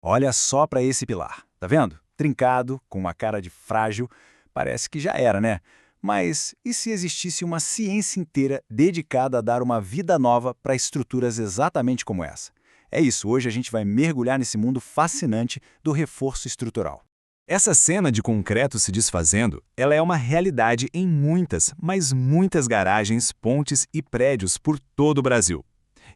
Olha só para esse pilar, tá vendo? Trincado, com uma cara de frágil, parece que já era, né? Mas e se existisse uma ciência inteira dedicada a dar uma vida nova para estruturas exatamente como essa? É isso, hoje a gente vai mergulhar nesse mundo fascinante do reforço estrutural. Essa cena de concreto se desfazendo, ela é uma realidade em muitas, mas muitas garagens, pontes e prédios por todo o Brasil.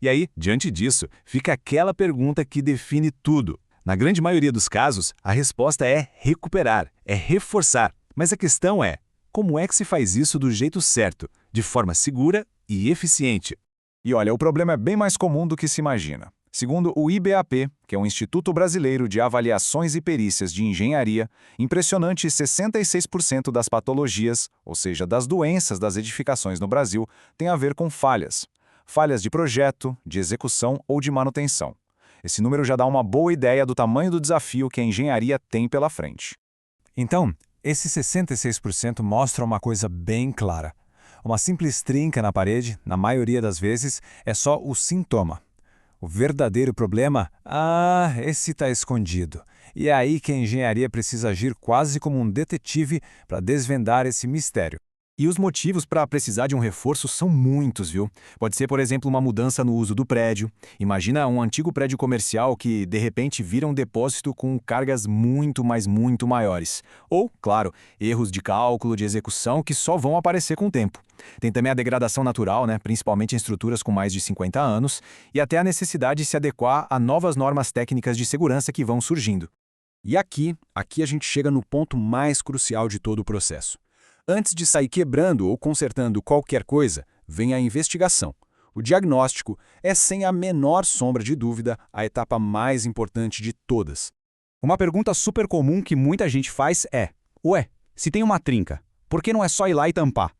E aí, diante disso, fica aquela pergunta que define tudo. Na grande maioria dos casos, a resposta é recuperar, é reforçar. Mas a questão é, como é que se faz isso do jeito certo, de forma segura e eficiente? E olha, o problema é bem mais comum do que se imagina. Segundo o IBAP, que é o Instituto Brasileiro de Avaliações e Perícias de Engenharia, impressionante 66% das patologias, ou seja, das doenças das edificações no Brasil, tem a ver com falhas. Falhas de projeto, de execução ou de manutenção. Esse número já dá uma boa ideia do tamanho do desafio que a engenharia tem pela frente. Então, esses 66% mostram uma coisa bem clara. Uma simples trinca na parede, na maioria das vezes, é só o sintoma. O verdadeiro problema, esse está escondido. E é aí que a engenharia precisa agir quase como um detetive para desvendar esse mistério. E os motivos para precisar de um reforço são muitos, viu? Pode ser, por exemplo, uma mudança no uso do prédio. Imagina um antigo prédio comercial que, de repente, vira um depósito com cargas muito maiores. Ou, claro, erros de cálculo, de execução que só vão aparecer com o tempo. Tem também a degradação natural, principalmente em estruturas com mais de 50 anos, e até a necessidade de se adequar a novas normas técnicas de segurança que vão surgindo. E aqui a gente chega no ponto mais crucial de todo o processo. Antes de sair quebrando ou consertando qualquer coisa, vem a investigação. O diagnóstico é, sem a menor sombra de dúvida, a etapa mais importante de todas. Uma pergunta super comum que muita gente faz é: ué, se tem uma trinca, por que não é só ir lá e tampar?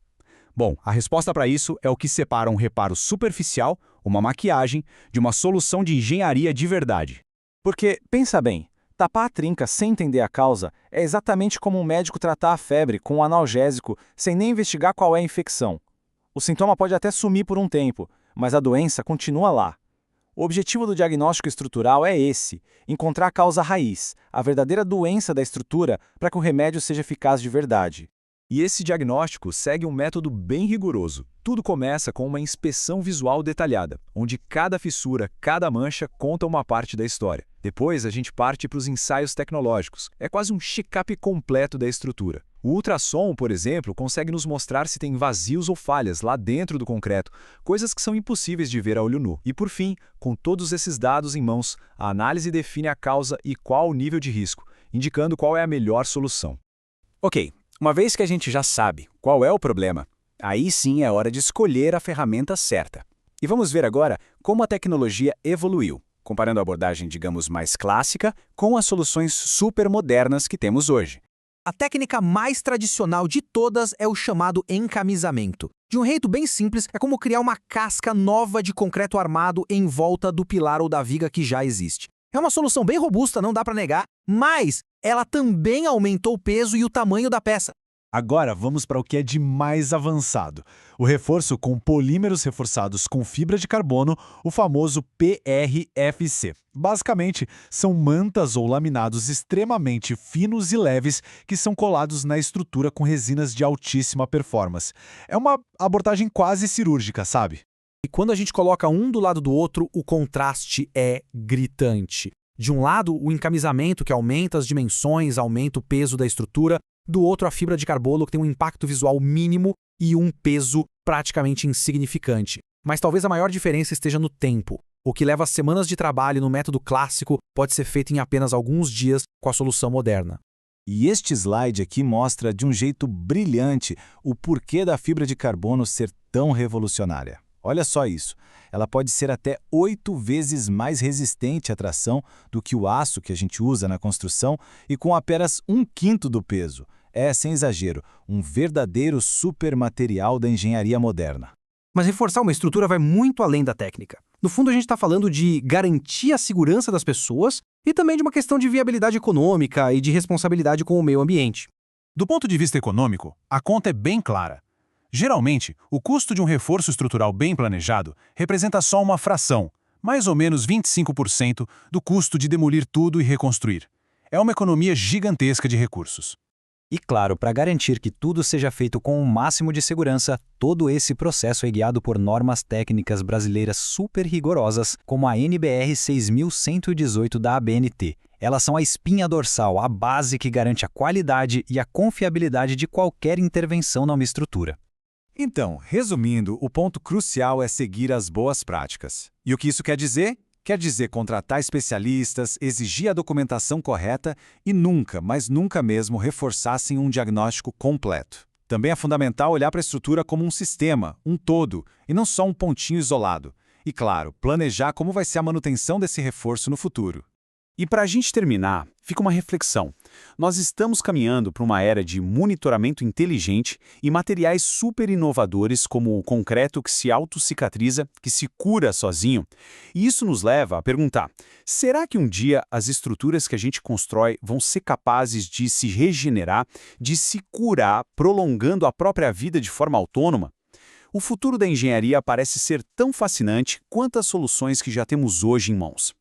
Bom, a resposta para isso é o que separa um reparo superficial, uma maquiagem, de uma solução de engenharia de verdade. Porque, pensa bem, tapar a trinca sem entender a causa é exatamente como um médico tratar a febre com um analgésico sem nem investigar qual é a infecção. O sintoma pode até sumir por um tempo, mas a doença continua lá. O objetivo do diagnóstico estrutural é esse: encontrar a causa raiz, a verdadeira doença da estrutura, para que o remédio seja eficaz de verdade. E esse diagnóstico segue um método bem rigoroso. Tudo começa com uma inspeção visual detalhada, onde cada fissura, cada mancha conta uma parte da história. Depois a gente parte para os ensaios tecnológicos. É quase um check-up completo da estrutura. O ultrassom, por exemplo, consegue nos mostrar se tem vazios ou falhas lá dentro do concreto, coisas que são impossíveis de ver a olho nu. E por fim, com todos esses dados em mãos, a análise define a causa e qual o nível de risco, indicando qual é a melhor solução. Ok. Uma vez que a gente já sabe qual é o problema, aí sim é hora de escolher a ferramenta certa. E vamos ver agora como a tecnologia evoluiu, comparando a abordagem, digamos, mais clássica com as soluções super modernas que temos hoje. A técnica mais tradicional de todas é o chamado encamisamento. De um jeito bem simples, é como criar uma casca nova de concreto armado em volta do pilar ou da viga que já existe. É uma solução bem robusta, não dá para negar, mas ela também aumentou o peso e o tamanho da peça. Agora vamos para o que é de mais avançado. O reforço com polímeros reforçados com fibra de carbono, o famoso PRFC. Basicamente, são mantas ou laminados extremamente finos e leves que são colados na estrutura com resinas de altíssima performance. É uma abordagem quase cirúrgica, sabe? E quando a gente coloca um do lado do outro, o contraste é gritante. De um lado, o encamisamento, que aumenta as dimensões, aumenta o peso da estrutura. Do outro, a fibra de carbono, que tem um impacto visual mínimo e um peso praticamente insignificante. Mas talvez a maior diferença esteja no tempo. O que leva semanas de trabalho no método clássico pode ser feito em apenas alguns dias com a solução moderna. E este slide aqui mostra de um jeito brilhante o porquê da fibra de carbono ser tão revolucionária. Olha só isso, ela pode ser até 8 vezes mais resistente à tração do que o aço que a gente usa na construção e com apenas 1/5 do peso. É, sem exagero, um verdadeiro supermaterial da engenharia moderna. Mas reforçar uma estrutura vai muito além da técnica. No fundo, a gente está falando de garantir a segurança das pessoas e também de uma questão de viabilidade econômica e de responsabilidade com o meio ambiente. Do ponto de vista econômico, a conta é bem clara. Geralmente, o custo de um reforço estrutural bem planejado representa só uma fração, mais ou menos 25% do custo de demolir tudo e reconstruir. É uma economia gigantesca de recursos. E claro, para garantir que tudo seja feito com o máximo de segurança, todo esse processo é guiado por normas técnicas brasileiras super rigorosas, como a NBR 6118 da ABNT. Elas são a espinha dorsal, a base que garante a qualidade e a confiabilidade de qualquer intervenção numa estrutura. Então, resumindo, o ponto crucial é seguir as boas práticas. E o que isso quer dizer? Quer dizer contratar especialistas, exigir a documentação correta e nunca, mas nunca mesmo, reforçassem um diagnóstico completo. Também é fundamental olhar para a estrutura como um sistema, um todo, e não só um pontinho isolado. E, claro, planejar como vai ser a manutenção desse reforço no futuro. E para a gente terminar, fica uma reflexão. Nós estamos caminhando para uma era de monitoramento inteligente e materiais super inovadores como o concreto que se autocicatriza, que se cura sozinho. E isso nos leva a perguntar, será que um dia as estruturas que a gente constrói vão ser capazes de se regenerar, de se curar, prolongando a própria vida de forma autônoma? O futuro da engenharia parece ser tão fascinante quanto as soluções que já temos hoje em mãos.